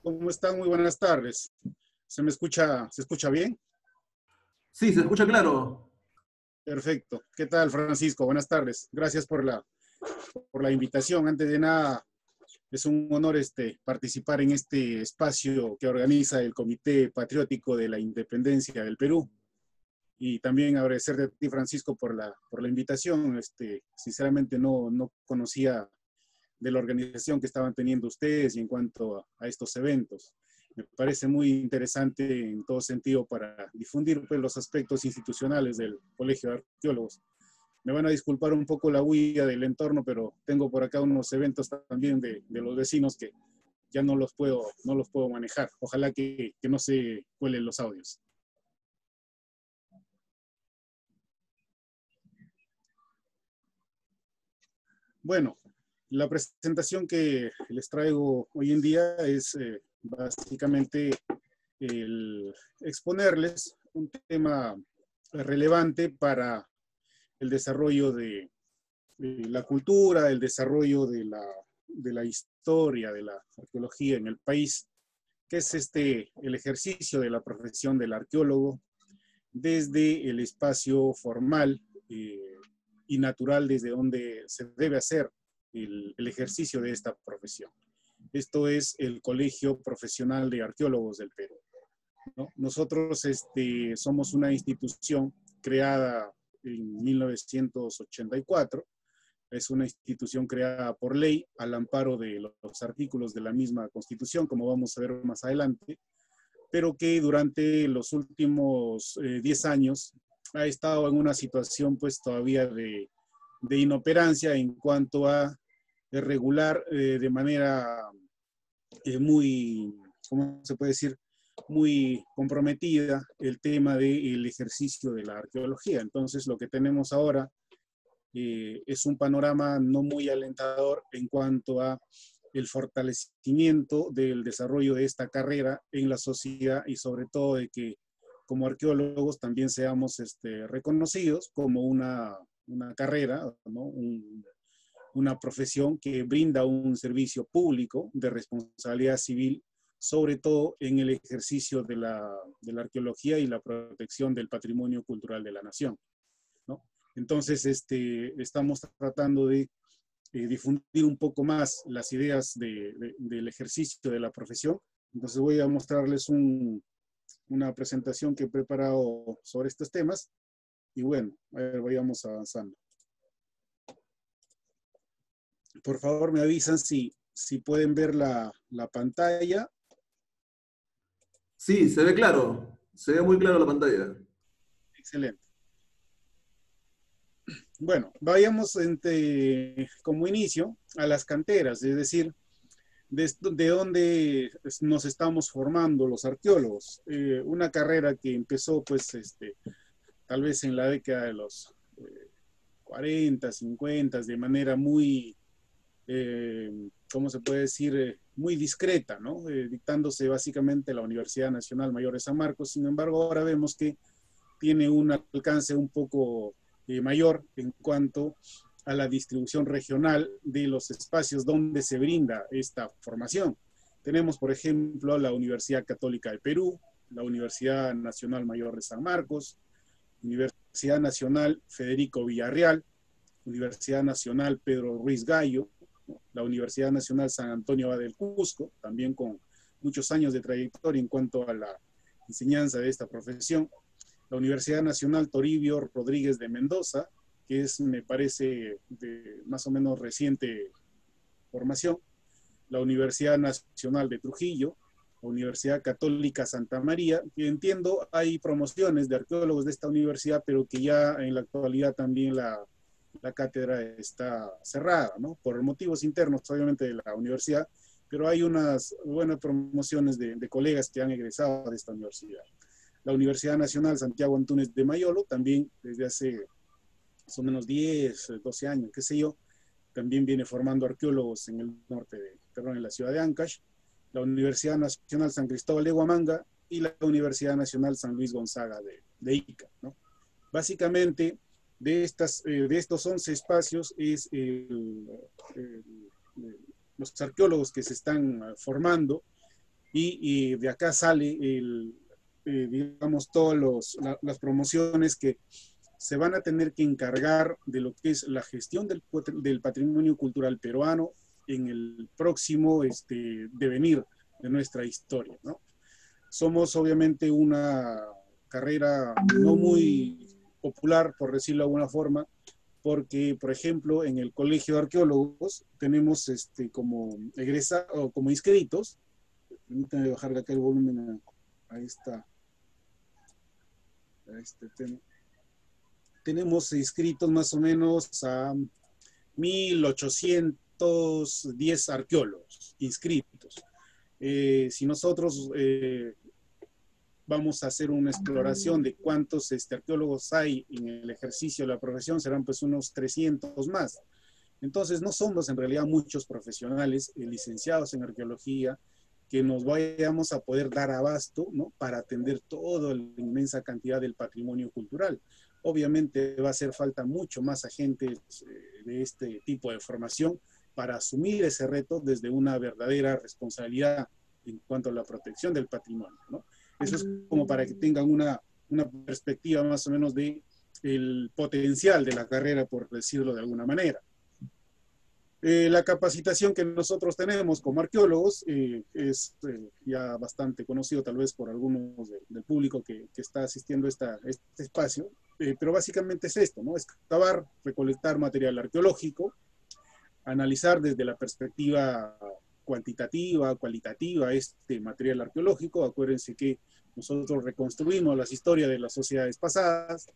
¿Cómo están? Muy buenas tardes. Se escucha bien? Sí, se escucha claro. Perfecto. ¿Qué tal, Francisco? Buenas tardes. Gracias por la invitación. Antes de nada, es un honor participar en este espacio que organiza el Comité Patriótico de la Independencia del Perú. Y también agradecerte a ti, Francisco, por la invitación. Sinceramente no conocía de la organización que estaban teniendo ustedes y en cuanto a estos eventos. Me parece muy interesante en todo sentido para difundir pues, los aspectos institucionales del Colegio de Arqueólogos. Me van a disculpar un poco la huella del entorno, pero tengo por acá unos eventos también de los vecinos que ya no los puedo manejar. Ojalá que no se cuelen los audios. Bueno, la presentación que les traigo hoy en día es básicamente el exponerles un tema relevante para el desarrollo de la cultura, el desarrollo de la historia, de la arqueología en el país, que es el ejercicio de la profesión del arqueólogo desde el espacio formal y natural desde donde se debe hacer el ejercicio de esta profesión. Esto es el Colegio Profesional de Arqueólogos del Perú, ¿no? Nosotros somos una institución creada en 1984. Es una institución creada por ley al amparo de los artículos de la misma Constitución, como vamos a ver más adelante, pero que durante los últimos 10 años ha estado en una situación pues todavía de inoperancia en cuanto a regular de manera muy, ¿cómo se puede decir? Muy comprometida el tema del ejercicio de la arqueología. Entonces, lo que tenemos ahora es un panorama no muy alentador en cuanto a el fortalecimiento del desarrollo de esta carrera en la sociedad y sobre todo de que como arqueólogos también seamos reconocidos como una carrera, ¿no? Una profesión que brinda un servicio público de responsabilidad civil, sobre todo en el ejercicio de la arqueología y la protección del patrimonio cultural de la nación, ¿no? Entonces, estamos tratando de difundir un poco más las ideas del ejercicio de la profesión. Entonces voy a mostrarles una presentación que he preparado sobre estos temas y bueno, a ver, vayamos avanzando. Por favor, me avisan si pueden ver la pantalla. Sí, se ve claro. Se ve muy claro la pantalla. Excelente. Bueno, vayamos como inicio a las canteras, es decir, de dónde nos estamos formando los arqueólogos. Una carrera que empezó, pues, tal vez en la década de los 40, 50, de manera muy, ¿cómo se puede decir? Muy discreta, ¿no? Dictándose básicamente la Universidad Nacional Mayor de San Marcos. Sin embargo, ahora vemos que tiene un alcance un poco mayor en cuanto a la distribución regional de los espacios donde se brinda esta formación. Tenemos, por ejemplo, la Universidad Católica de Perú, la Universidad Nacional Mayor de San Marcos, Universidad Nacional Federico Villarreal, Universidad Nacional Pedro Ruiz Gallo, la Universidad Nacional San Antonio Abad del Cusco, también con muchos años de trayectoria en cuanto a la enseñanza de esta profesión, la Universidad Nacional Toribio Rodríguez de Mendoza, que es, me parece, de más o menos reciente formación, la Universidad Nacional de Trujillo, la Universidad Católica Santa María, que entiendo hay promociones de arqueólogos de esta universidad, pero que ya en la actualidad también la cátedra está cerrada, ¿no? Por motivos internos, obviamente, de la universidad, pero hay unas buenas promociones de colegas que han egresado de esta universidad. La Universidad Nacional Santiago Antúnez de Mayolo, también desde hace más o menos 10, 12 años, qué sé yo, también viene formando arqueólogos en el norte en la ciudad de Ancash. La Universidad Nacional San Cristóbal de Huamanga y la Universidad Nacional San Luis Gonzaga de Ica, ¿no? Básicamente, de estos 11 espacios es los arqueólogos que se están formando y de acá sale digamos, todas las promociones que se van a tener que encargar de lo que es la gestión del patrimonio cultural peruano en el próximo devenir de nuestra historia, ¿no? Somos obviamente una carrera no muy popular, por decirlo de alguna forma, porque, por ejemplo, en el Colegio de Arqueólogos tenemos como o como inscritos, permítanme bajarle acá el volumen a este tema. Tenemos inscritos más o menos a 1.810 arqueólogos inscritos. Si nosotros vamos a hacer una exploración de cuántos arqueólogos hay en el ejercicio de la profesión, serán pues unos 300 más. Entonces no somos en realidad muchos profesionales licenciados en arqueología que nos vayamos a poder dar abasto, ¿no?, para atender toda la inmensa cantidad del patrimonio cultural. Obviamente va a hacer falta mucho más agentes de este tipo de formación para asumir ese reto desde una verdadera responsabilidad en cuanto a la protección del patrimonio, ¿no? Eso es como para que tengan una perspectiva más o menos de el potencial de la carrera, por decirlo de alguna manera. La capacitación que nosotros tenemos como arqueólogos es ya bastante conocido tal vez por algunos del público que está asistiendo a este espacio, pero básicamente es esto, ¿no? Excavar, recolectar material arqueológico, analizar desde la perspectiva cuantitativa, cualitativa este material arqueológico. Acuérdense que nosotros reconstruimos las historias de las sociedades pasadas.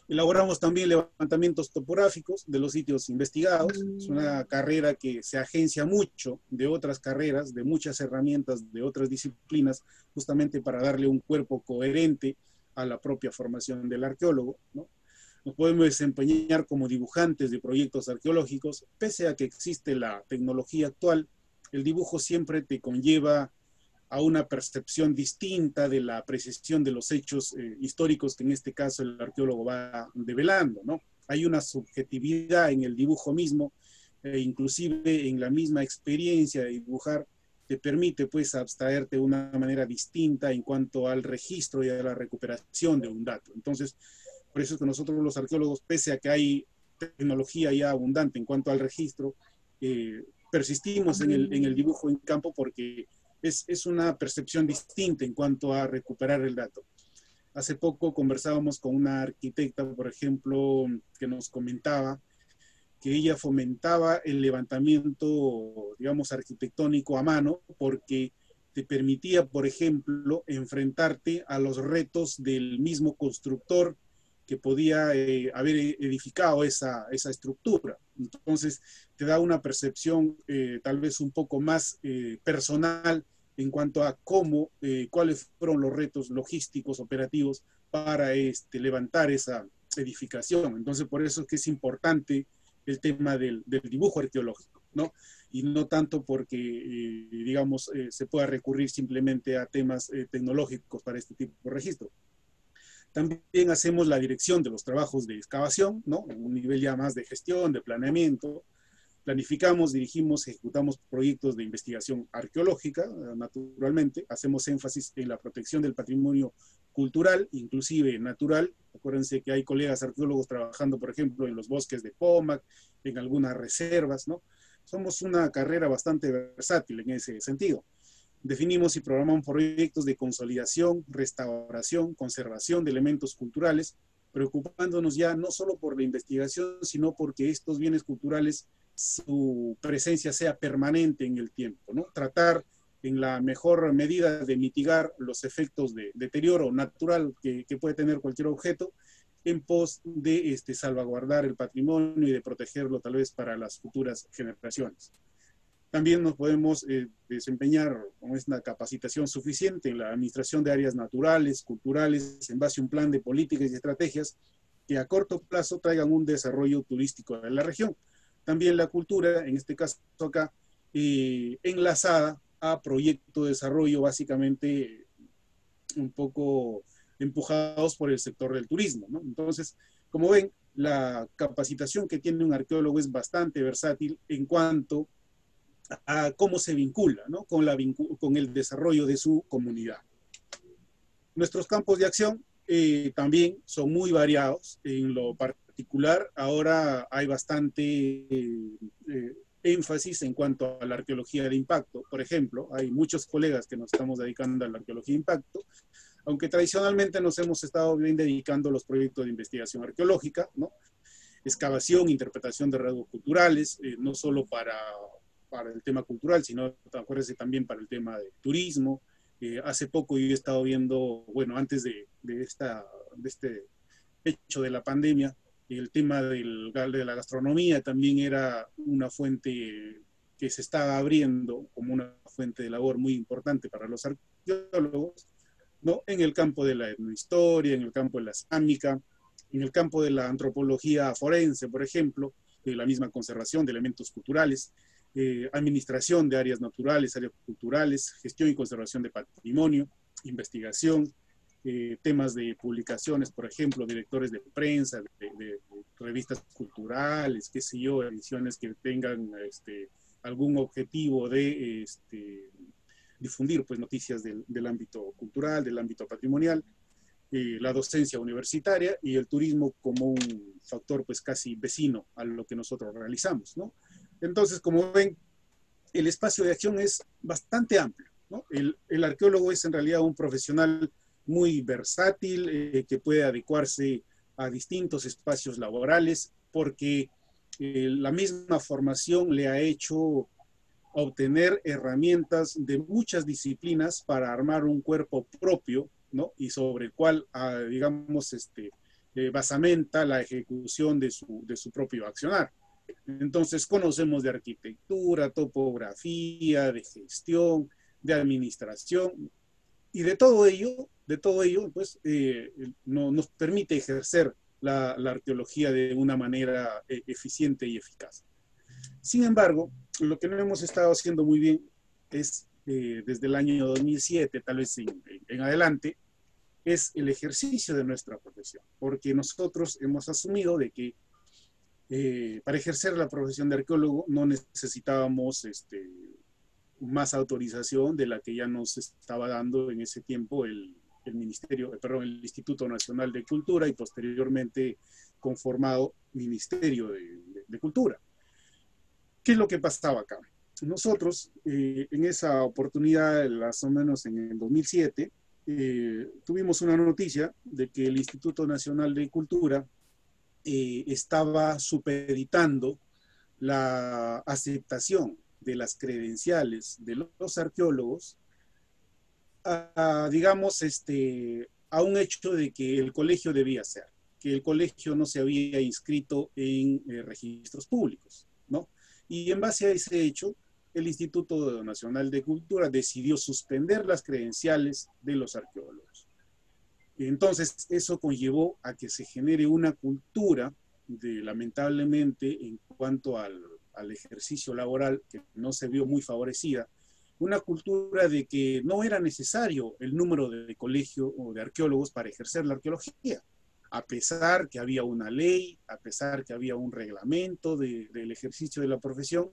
Elaboramos también levantamientos topográficos de los sitios investigados. Es una carrera que se agencia mucho de otras carreras, de muchas herramientas de otras disciplinas, justamente para darle un cuerpo coherente a la propia formación del arqueólogo, ¿no? Nos podemos desempeñar como dibujantes de proyectos arqueológicos. Pese a que existe la tecnología actual, el dibujo siempre te conlleva a una percepción distinta de la apreciación de los hechos históricos que en este caso el arqueólogo va develando, ¿no? Hay una subjetividad en el dibujo mismo, inclusive en la misma experiencia de dibujar, te permite pues abstraerte de una manera distinta en cuanto al registro y a la recuperación de un dato. Entonces, por eso es que nosotros los arqueólogos, pese a que hay tecnología ya abundante en cuanto al registro, persistimos en el dibujo en campo porque es una percepción distinta en cuanto a recuperar el dato. Hace poco conversábamos con una arquitecta, por ejemplo, que nos comentaba que ella fomentaba el levantamiento, digamos, arquitectónico a mano, porque te permitía, por ejemplo, enfrentarte a los retos del mismo constructor que podía haber edificado esa estructura. Entonces, te da una percepción tal vez un poco más personal en cuanto a cómo, cuáles fueron los retos logísticos, operativos, para levantar esa edificación. Entonces, por eso es que es importante el tema del dibujo arqueológico, ¿no? Y no tanto porque, digamos, se pueda recurrir simplemente a temas tecnológicos para este tipo de registro. También hacemos la dirección de los trabajos de excavación, ¿no? En un nivel ya más de gestión, de planeamiento. Planificamos, dirigimos, ejecutamos proyectos de investigación arqueológica, naturalmente. Hacemos énfasis en la protección del patrimonio cultural, inclusive natural. Acuérdense que hay colegas arqueólogos trabajando, por ejemplo, en los bosques de Pomac, en algunas reservas, ¿no? Somos una carrera bastante versátil en ese sentido. Definimos y programamos proyectos de consolidación, restauración, conservación de elementos culturales, preocupándonos ya no solo por la investigación, sino porque estos bienes culturales, su presencia sea permanente en el tiempo, ¿no? Tratar en la mejor medida de mitigar los efectos de deterioro natural que puede tener cualquier objeto, en pos de salvaguardar el patrimonio y de protegerlo tal vez para las futuras generaciones. También nos podemos desempeñar con una capacitación suficiente en la administración de áreas naturales, culturales, en base a un plan de políticas y estrategias que a corto plazo traigan un desarrollo turístico de la región. También la cultura, en este caso acá, enlazada a proyectos de desarrollo básicamente un poco empujados por el sector del turismo, ¿no? Entonces, como ven, la capacitación que tiene un arqueólogo es bastante versátil en cuanto a cómo se vincula, ¿no? Con el desarrollo de su comunidad. Nuestros campos de acción también son muy variados. En lo particular, ahora hay bastante énfasis en cuanto a la arqueología de impacto. Por ejemplo, hay muchos colegas que nos estamos dedicando a la arqueología de impacto, aunque tradicionalmente nos hemos estado bien dedicando a los proyectos de investigación arqueológica, ¿no? Excavación, interpretación de rasgos culturales, no solo para el tema cultural, sino acuérdense también para el tema de turismo. Hace poco yo he estado viendo, bueno, antes de este hecho de la pandemia, el tema de la gastronomía también era una fuente que se estaba abriendo como una fuente de labor muy importante para los arqueólogos, ¿no? En el campo de la etnohistoria, en el campo de la cerámica, en el campo de la antropología forense, por ejemplo, de la misma conservación de elementos culturales, administración de áreas naturales, áreas culturales, gestión y conservación de patrimonio, investigación, temas de publicaciones, por ejemplo, directores de prensa, de revistas culturales, qué sé yo, ediciones que tengan algún objetivo de difundir pues, noticias del ámbito cultural, del ámbito patrimonial, la docencia universitaria y el turismo como un factor pues casi vecino a lo que nosotros realizamos, ¿no? Entonces, como ven, el espacio de acción es bastante amplio, ¿no? El arqueólogo es en realidad un profesional muy versátil, que puede adecuarse a distintos espacios laborales, porque la misma formación le ha hecho obtener herramientas de muchas disciplinas para armar un cuerpo propio, ¿no? Y sobre el cual, digamos, basamenta la ejecución de su propio accionar. Entonces, conocemos de arquitectura, topografía, de gestión, de administración, y de todo ello, pues, nos permite ejercer la arqueología de una manera eficiente y eficaz. Sin embargo, lo que no hemos estado haciendo muy bien es, desde el año 2007, tal vez en adelante, es el ejercicio de nuestra profesión, porque nosotros hemos asumido de que para ejercer la profesión de arqueólogo no necesitábamos más autorización de la que ya nos estaba dando en ese tiempo el Instituto Nacional de Cultura y posteriormente conformado Ministerio de Cultura. ¿Qué es lo que pasaba acá? Nosotros, en esa oportunidad, más o menos en el 2007, tuvimos una noticia de que el Instituto Nacional de Cultura estaba supeditando la aceptación de las credenciales de los arqueólogos digamos, a un hecho de que el colegio debía ser, que el colegio no se había inscrito en registros públicos, ¿no? Y en base a ese hecho, el Instituto Nacional de Cultura decidió suspender las credenciales de los arqueólogos. Entonces, eso conllevó a que se genere una cultura lamentablemente, en cuanto al ejercicio laboral, que no se vio muy favorecida, una cultura de que no era necesario el número de colegio o de arqueólogos para ejercer la arqueología, a pesar que había una ley, a pesar que había un reglamento del ejercicio de la profesión,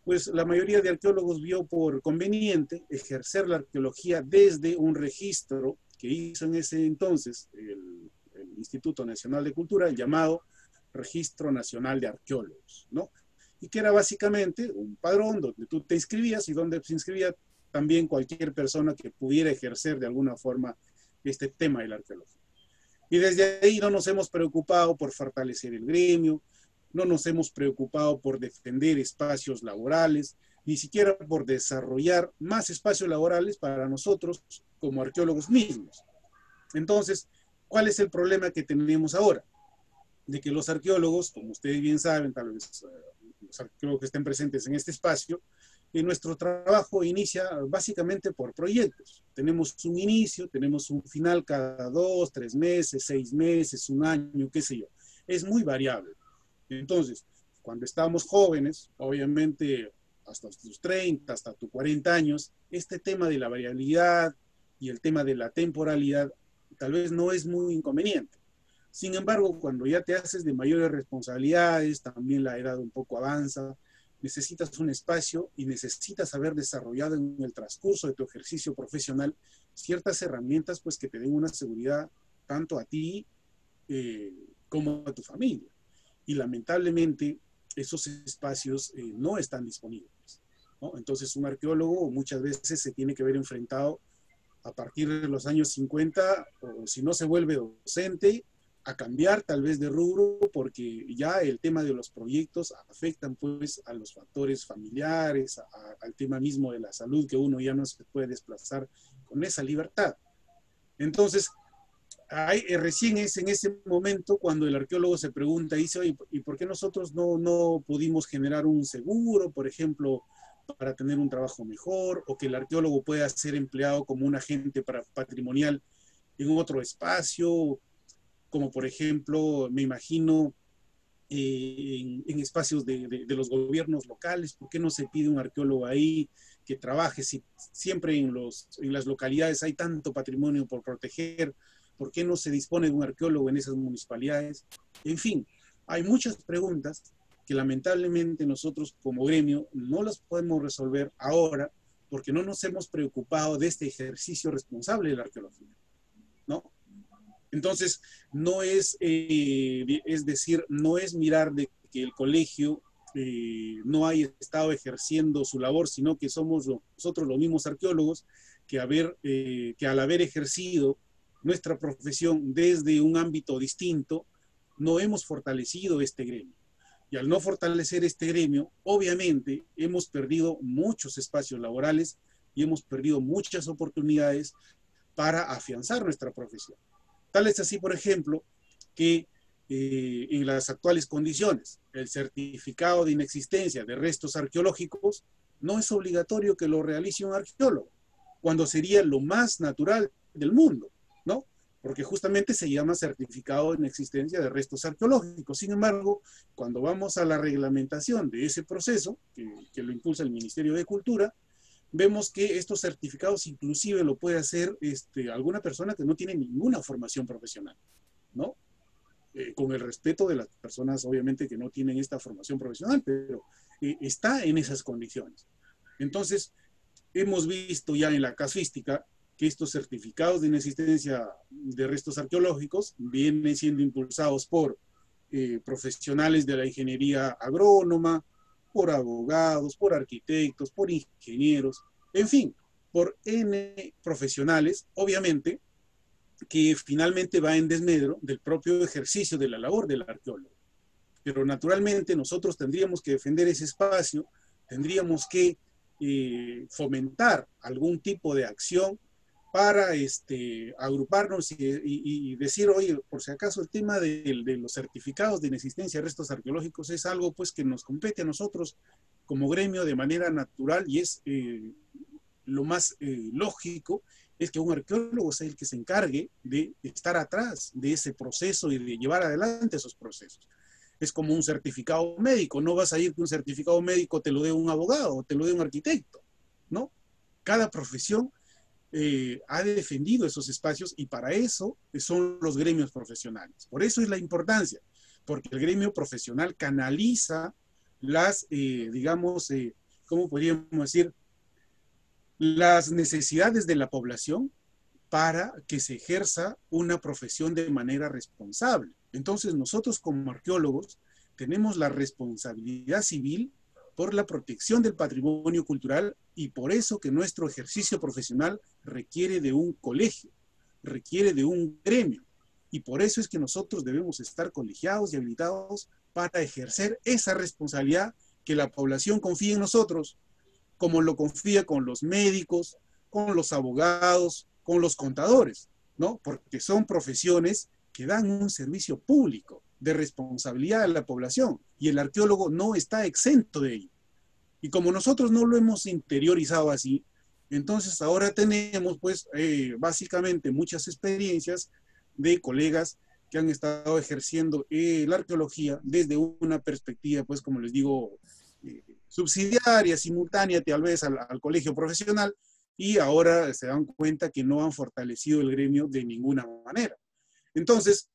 pues la mayoría de arqueólogos vio por conveniente ejercer la arqueología desde un registro que hizo en ese entonces el Instituto Nacional de Cultura, el llamado Registro Nacional de Arqueólogos, ¿no? Y que era básicamente un padrón donde tú te inscribías y donde se inscribía también cualquier persona que pudiera ejercer de alguna forma este tema de la arqueología. Y desde ahí no nos hemos preocupado por fortalecer el gremio, no nos hemos preocupado por defender espacios laborales, ni siquiera por desarrollar más espacios laborales para nosotros como arqueólogos mismos. Entonces, ¿cuál es el problema que tenemos ahora? De que los arqueólogos, como ustedes bien saben, tal vez los arqueólogos que estén presentes en este espacio, nuestro trabajo inicia básicamente por proyectos. Tenemos un inicio, tenemos un final cada 2, 3 meses, 6 meses, un año, qué sé yo. Es muy variable. Entonces, cuando estábamos jóvenes, obviamente hasta tus 30, hasta tus 40 años, este tema de la variabilidad y el tema de la temporalidad tal vez no es muy inconveniente. Sin embargo, cuando ya te haces de mayores responsabilidades, también la edad un poco avanza, necesitas un espacio y necesitas haber desarrollado en el transcurso de tu ejercicio profesional ciertas herramientas pues que te den una seguridad tanto a ti como a tu familia. Y lamentablemente esos espacios no están disponibles, ¿no? Entonces un arqueólogo muchas veces se tiene que ver enfrentado a partir de los años 50, o si no se vuelve docente, a cambiar tal vez de rubro, porque ya el tema de los proyectos afectan pues a los factores familiares, al tema mismo de la salud, que uno ya no se puede desplazar con esa libertad. Entonces, recién es en ese momento cuando el arqueólogo se pregunta, dice, oye, ¿y por qué nosotros no pudimos generar un seguro, por ejemplo, para tener un trabajo mejor, o que el arqueólogo pueda ser empleado como un agente patrimonial en otro espacio, como por ejemplo, me imagino, en espacios de los gobiernos locales? ¿Por qué no se pide un arqueólogo ahí que trabaje? Si siempre en las localidades hay tanto patrimonio por proteger, ¿por qué no se dispone de un arqueólogo en esas municipalidades? En fin, hay muchas preguntas que lamentablemente nosotros como gremio no las podemos resolver ahora porque no nos hemos preocupado de este ejercicio responsable de la arqueología, ¿no? Entonces, no es, es decir, no es mirar de que el colegio no haya estado ejerciendo su labor, sino que somos nosotros los mismos arqueólogos que al haber ejercido nuestra profesión desde un ámbito distinto, no hemos fortalecido este gremio. Y al no fortalecer este gremio, obviamente hemos perdido muchos espacios laborales y hemos perdido muchas oportunidades para afianzar nuestra profesión. Tal es así, por ejemplo, que en las actuales condiciones, el certificado de inexistencia de restos arqueológicos no es obligatorio que lo realice un arqueólogo, cuando sería lo más natural del mundo, ¿no? Porque justamente se llama certificado de inexistencia de restos arqueológicos. Sin embargo, cuando vamos a la reglamentación de ese proceso, que lo impulsa el Ministerio de Cultura, vemos que estos certificados inclusive lo puede hacer alguna persona que no tiene ninguna formación profesional, ¿no? Con el respeto de las personas, obviamente, que no tienen esta formación profesional, pero está en esas condiciones. Entonces, hemos visto ya en la casuística que estos certificados de inexistencia de restos arqueológicos vienen siendo impulsados por profesionales de la ingeniería agrónoma, por abogados, por arquitectos, por ingenieros, en fin, por N profesionales, obviamente, que finalmente va en desmedro del propio ejercicio de la labor del arqueólogo. Pero naturalmente nosotros tendríamos que defender ese espacio, tendríamos que fomentar algún tipo de acción para agruparnos y decir, oye, por si acaso el tema de los certificados de inexistencia de restos arqueológicos es algo pues que nos compete a nosotros como gremio de manera natural, y es lo más lógico es que un arqueólogo sea el que se encargue de estar atrás de ese proceso y de llevar adelante esos procesos. Es como un certificado médico, no vas a ir que un certificado médico te lo dé un abogado o te lo dé un arquitecto, ¿no? Cada profesión ha defendido esos espacios y para eso son los gremios profesionales. Por eso es la importancia, porque el gremio profesional canaliza las, digamos, ¿cómo podríamos decir? Las necesidades de la población para que se ejerza una profesión de manera responsable. Entonces nosotros como arqueólogos tenemos la responsabilidad civil por la protección del patrimonio cultural y por eso que nuestro ejercicio profesional requiere de un colegio, requiere de un gremio, y por eso es que nosotros debemos estar colegiados y habilitados para ejercer esa responsabilidad que la población confía en nosotros, como lo confía con los médicos, con los abogados, con los contadores, ¿no? Porque son profesiones que dan un servicio público de responsabilidad a la población y el arqueólogo no está exento de ello. Y como nosotros no lo hemos interiorizado así, entonces ahora tenemos pues básicamente muchas experiencias de colegas que han estado ejerciendo la arqueología desde una perspectiva pues como les digo subsidiaria, simultánea tal vez al colegio profesional, y ahora se dan cuenta que no han fortalecido el gremio de ninguna manera. Entonces,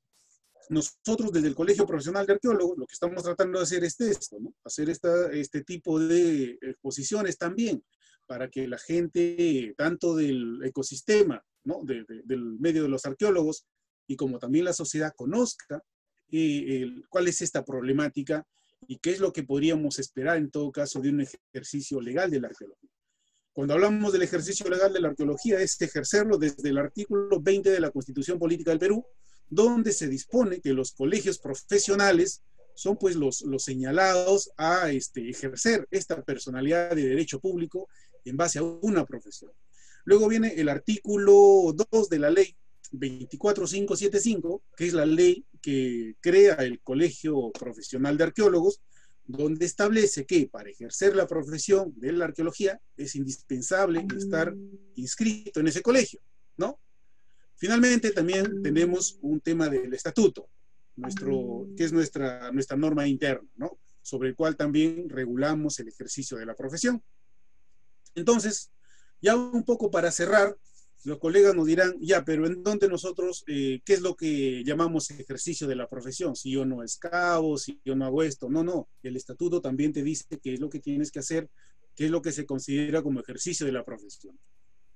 nosotros desde el Colegio Profesional de Arqueólogos lo que estamos tratando de hacer es esto, ¿no? Hacer este tipo de exposiciones también para que la gente, tanto del ecosistema, ¿no? Del medio de los arqueólogos y como también la sociedad conozca cuál es esta problemática y qué es lo que podríamos esperar en todo caso de un ejercicio legal de la arqueología. Cuando hablamos del ejercicio legal de la arqueología es ejercerlo desde el artículo 20 de la Constitución Política del Perú, donde se dispone que los colegios profesionales son pues los señalados a ejercer esta personalidad de derecho público en base a una profesión. Luego viene el artículo 2 de la ley 24575, que es la ley que crea el Colegio Profesional de Arqueólogos, donde establece que para ejercer la profesión de la arqueología es indispensable estar inscrito en ese colegio, ¿no? Finalmente también tenemos un tema del estatuto, que es nuestra norma interna, ¿no? Sobre el cual también regulamos el ejercicio de la profesión. Entonces, ya un poco para cerrar, los colegas nos dirán, ya, pero ¿en dónde nosotros, qué es lo que llamamos ejercicio de la profesión? Si yo no escavo, si yo no hago esto. No, no, el estatuto también te dice qué es lo que tienes que hacer, qué es lo que se considera como ejercicio de la profesión.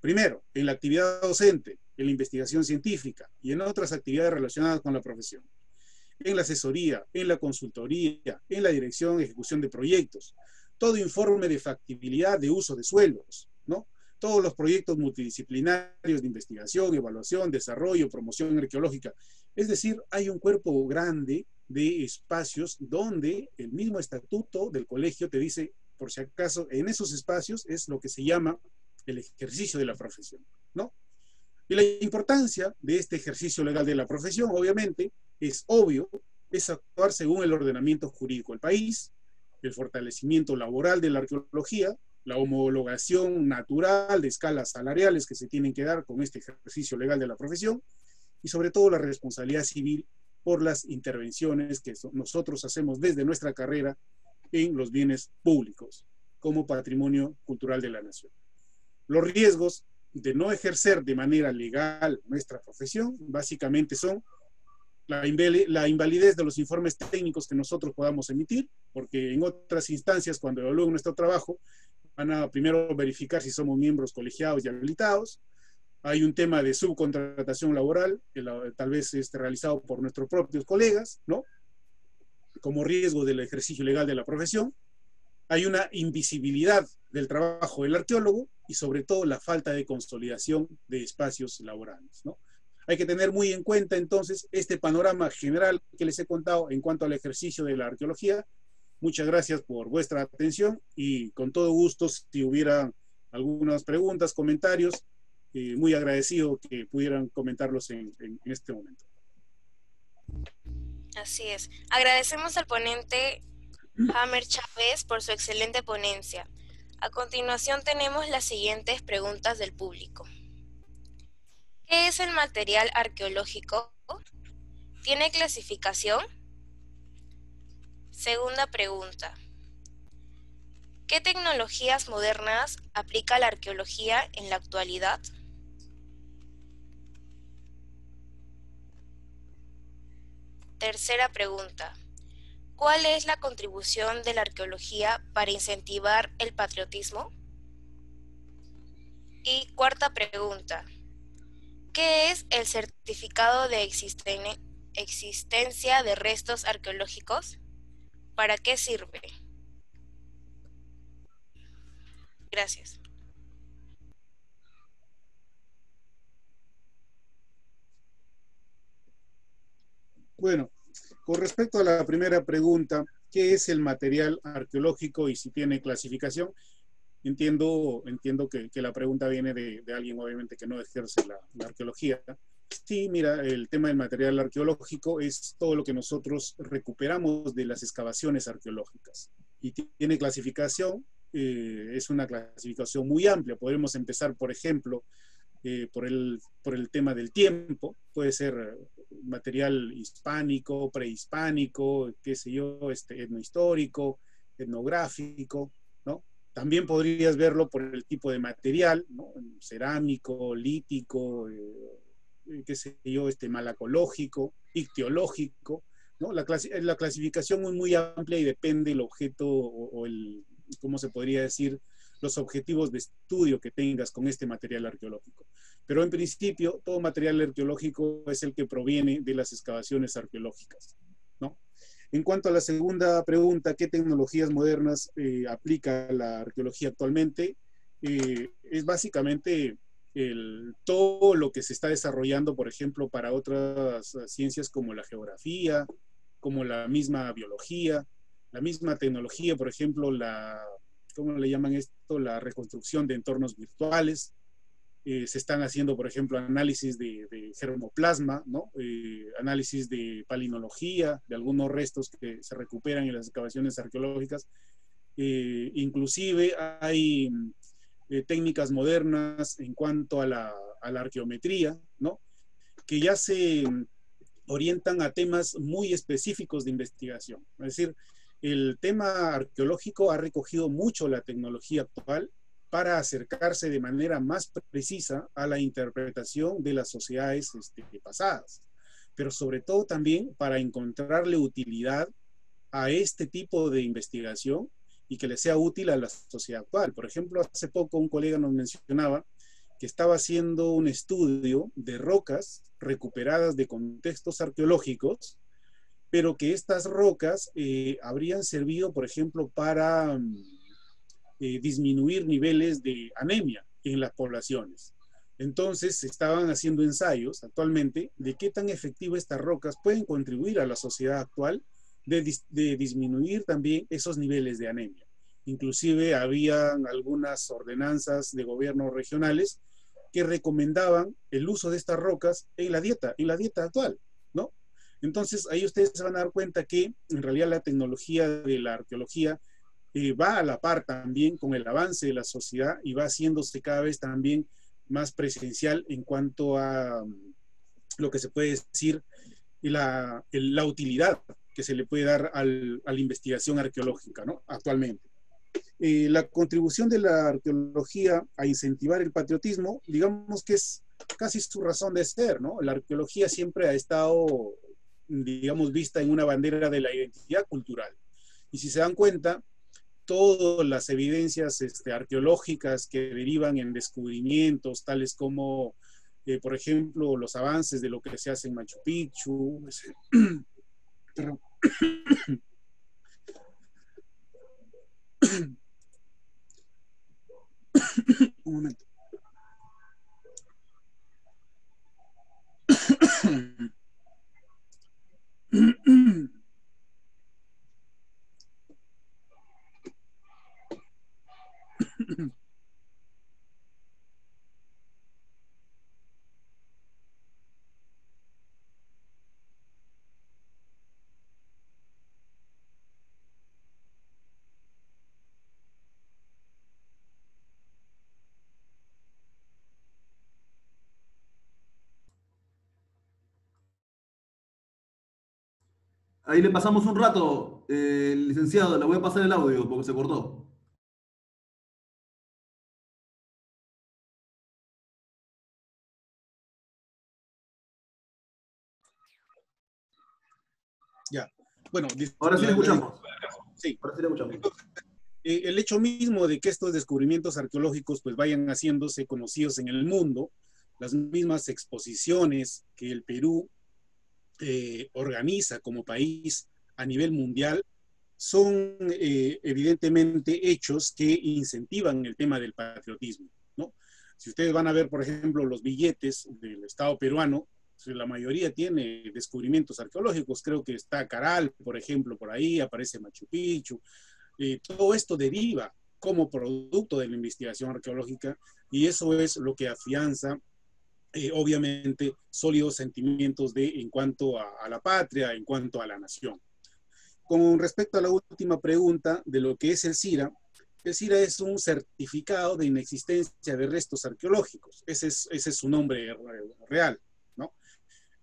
Primero, en la actividad docente, en la investigación científica y en otras actividades relacionadas con la profesión. En la asesoría, en la consultoría, en la dirección y ejecución de proyectos. Todo informe de factibilidad de uso de suelos, ¿no? Todos los proyectos multidisciplinarios de investigación, evaluación, desarrollo, promoción arqueológica. Es decir, hay un cuerpo grande de espacios donde el mismo estatuto del colegio te dice, por si acaso, en esos espacios es lo que se llama el ejercicio de la profesión, ¿no? Y la importancia de este ejercicio legal de la profesión, obviamente, es obvio, es actuar según el ordenamiento jurídico del país, el fortalecimiento laboral de la arqueología, la homologación natural de escalas salariales que se tienen que dar con este ejercicio legal de la profesión, y sobre todo la responsabilidad civil por las intervenciones que nosotros hacemos desde nuestra carrera en los bienes públicos, como patrimonio cultural de la nación. Los riesgos de no ejercer de manera legal nuestra profesión básicamente son la invalidez de los informes técnicos que nosotros podamos emitir, porque en otras instancias, cuando evalúen nuestro trabajo, van a primero verificar si somos miembros colegiados y habilitados. Hay un tema de subcontratación laboral, tal vez realizado por nuestros propios colegas, ¿no? Como riesgo del ejercicio legal de la profesión. Hay una invisibilidad del trabajo del arqueólogo y sobre todo la falta de consolidación de espacios laborales, ¿no? Hay que tener muy en cuenta entonces este panorama general que les he contado en cuanto al ejercicio de la arqueología. Muchas gracias por vuestra atención y con todo gusto, si hubiera algunas preguntas, comentarios, muy agradecido que pudieran comentarlos en este momento. Así es. Agradecemos al ponente Hammer Chávez por su excelente ponencia. A continuación tenemos las siguientes preguntas del público. ¿Qué es el material arqueológico? ¿Tiene clasificación? Segunda pregunta. ¿Qué tecnologías modernas aplica la arqueología en la actualidad? Tercera pregunta. ¿Cuál es la contribución de la arqueología para incentivar el patriotismo? Y cuarta pregunta. ¿Qué es el certificado de existencia de restos arqueológicos? ¿Para qué sirve? Gracias. Bueno, con respecto a la primera pregunta, ¿qué es el material arqueológico y si tiene clasificación? Entiendo que la pregunta viene de alguien obviamente que no ejerce la arqueología. Sí, mira, el tema del material arqueológico es todo lo que nosotros recuperamos de las excavaciones arqueológicas. Y tiene clasificación, es una clasificación muy amplia. Podemos empezar, por ejemplo, por el tema del tiempo. Puede ser material hispánico, prehispánico, qué sé yo, etnohistórico, etnográfico, ¿no? También podrías verlo por el tipo de material, ¿no? Cerámico, lítico, qué sé yo, malacológico, ictiológico, ¿no? La clasificación es muy amplia y depende del objeto o el, ¿cómo se podría decir?, los objetivos de estudio que tengas con este material arqueológico. Pero en principio, todo material arqueológico es el que proviene de las excavaciones arqueológicas, ¿no? En cuanto a la segunda pregunta, ¿qué tecnologías modernas aplica la arqueología actualmente? Es básicamente todo lo que se está desarrollando, por ejemplo, para otras ciencias como la geografía, como la misma biología, la misma tecnología, por ejemplo, ¿cómo le llaman esto? La reconstrucción de entornos virtuales. Se están haciendo, por ejemplo, análisis de germoplasma, ¿no? Análisis de palinología, de algunos restos que se recuperan en las excavaciones arqueológicas. Inclusive hay técnicas modernas en cuanto a la arqueometría, ¿no? Que ya se orientan a temas muy específicos de investigación. Es decir, el tema arqueológico ha recogido mucho la tecnología actual para acercarse de manera más precisa a la interpretación de las sociedades pasadas, pero sobre todo también para encontrarle utilidad a este tipo de investigación y que le sea útil a la sociedad actual. Por ejemplo, hace poco un colega nos mencionaba que estaba haciendo un estudio de rocas recuperadas de contextos arqueológicos, pero que estas rocas habrían servido, por ejemplo, para disminuir niveles de anemia en las poblaciones. Entonces, se estaban haciendo ensayos actualmente de qué tan efectivas estas rocas pueden contribuir a la sociedad actual de disminuir también esos niveles de anemia. Inclusive habían algunas ordenanzas de gobiernos regionales que recomendaban el uso de estas rocas en la dieta actual, ¿no? Entonces, ahí ustedes se van a dar cuenta que en realidad la tecnología de la arqueología va a la par también con el avance de la sociedad y va haciéndose cada vez también más presencial en cuanto a lo que se puede decir la utilidad que se le puede dar a la investigación arqueológica, ¿no? Actualmente. La contribución de la arqueología a incentivar el patriotismo, digamos que es casi su razón de ser, ¿no? La arqueología siempre ha estado, digamos, vista en una bandera de la identidad cultural. Y si se dan cuenta, todas las evidencias arqueológicas que derivan en descubrimientos, tales como, por ejemplo, los avances de lo que se hace en Machu Picchu. Un momento. Ahí le pasamos un rato, licenciado, le voy a pasar el audio porque se cortó. Ya, bueno, Ahora sí le escuchamos. Sí. Ahora sí le escuchamos. El hecho mismo de que estos descubrimientos arqueológicos pues vayan haciéndose conocidos en el mundo, las mismas exposiciones que el Perú organiza como país a nivel mundial, son evidentemente hechos que incentivan el tema del patriotismo, ¿no? Si ustedes van a ver, por ejemplo, los billetes del Estado peruano, la mayoría tiene descubrimientos arqueológicos. Creo que está Caral, por ejemplo, por ahí, aparece Machu Picchu. Todo esto deriva como producto de la investigación arqueológica y eso es lo que afianza obviamente sólidos sentimientos en cuanto a la patria, en cuanto a la nación. Con respecto a la última pregunta de lo que es el CIRA es un certificado de inexistencia de restos arqueológicos. Ese es su nombre real, ¿no?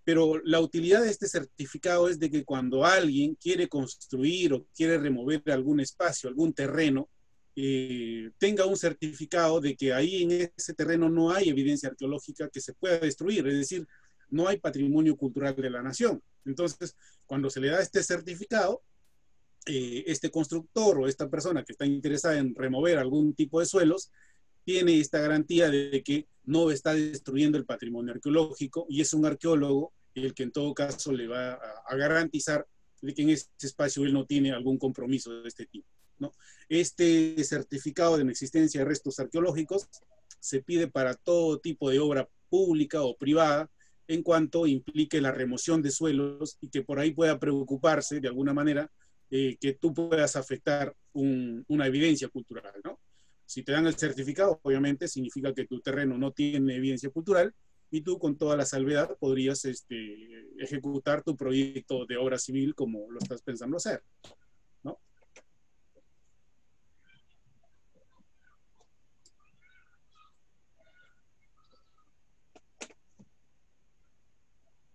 Pero la utilidad de este certificado es de que cuando alguien quiere construir o quiere remover algún espacio, algún terreno, tenga un certificado de que ahí en ese terreno no hay evidencia arqueológica que se pueda destruir. Es decir, no hay patrimonio cultural de la nación. Entonces, cuando se le da este certificado, este constructor o esta persona que está interesada en remover algún tipo de suelos, tiene esta garantía de que no está destruyendo el patrimonio arqueológico, y es un arqueólogo el que en todo caso le va a garantizar de que en ese espacio él no tiene algún compromiso de este tipo, ¿no? Este certificado de inexistencia de restos arqueológicos se pide para todo tipo de obra pública o privada en cuanto implique la remoción de suelos y que por ahí pueda preocuparse de alguna manera que tú puedas afectar una evidencia cultural, ¿no? Si te dan el certificado, obviamente significa que tu terreno no tiene evidencia cultural y tú con toda la salvedad podrías ejecutar tu proyecto de obra civil como lo estás pensando hacer, ¿no?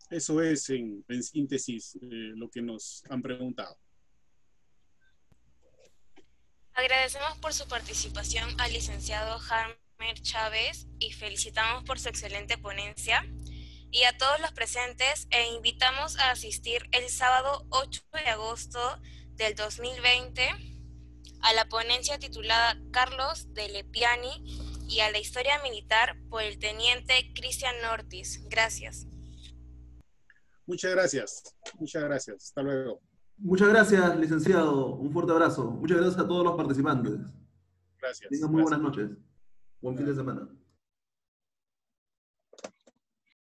Eso es en síntesis lo que nos han preguntado. Agradecemos por su participación al licenciado Hamer Chávez y felicitamos por su excelente ponencia, y a todos los presentes invitamos a asistir el sábado 8 de agosto del 2020 a la ponencia titulada Carlos de Lepiani y a la historia militar por el teniente Cristian Ortiz. Gracias. Muchas gracias. Muchas gracias. Hasta luego. Muchas gracias, licenciado. Un fuerte abrazo. Muchas gracias a todos los participantes. Gracias. Tengan muy buenas noches. Buen fin de semana.